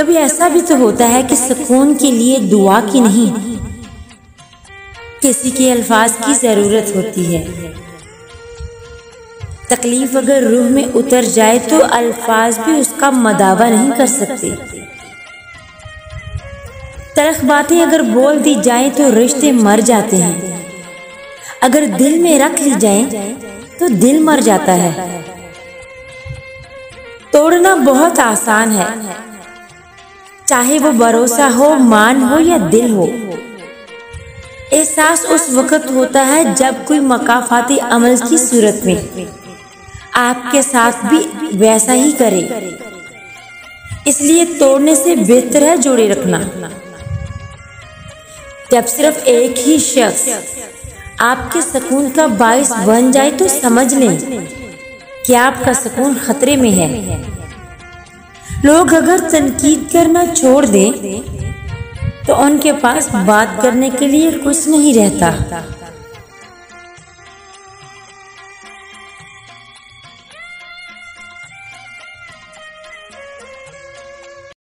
कभी ऐसा भी तो होता है कि सुकून के लिए दुआ की नहीं, किसी के अल्फाज की जरूरत होती है। तकलीफ अगर रूह में उतर जाए तो अल्फाज भी उसका मदावा नहीं कर सकते। तलख बातें अगर बोल दी जाएं तो रिश्ते मर जाते हैं। अगर दिल में रख ली जाएं तो दिल मर जाता है। तोड़ना बहुत आसान है, चाहे वो भरोसा हो, मान हो या दिल हो। एहसास उस वक्त होता है जब कोई मकाफाती अमल की सूरत में आपके साथ भी वैसा ही करे। इसलिए तोड़ने से बेहतर है जोड़े रखना। जब सिर्फ एक ही शख्स आपके सुकून का बाइस बन जाए तो समझ लें कि आपका सुकून खतरे में है। लोग अगर तनकीद करना छोड़ दें तो उनके पास बात करने के लिए कुछ नहीं रहता।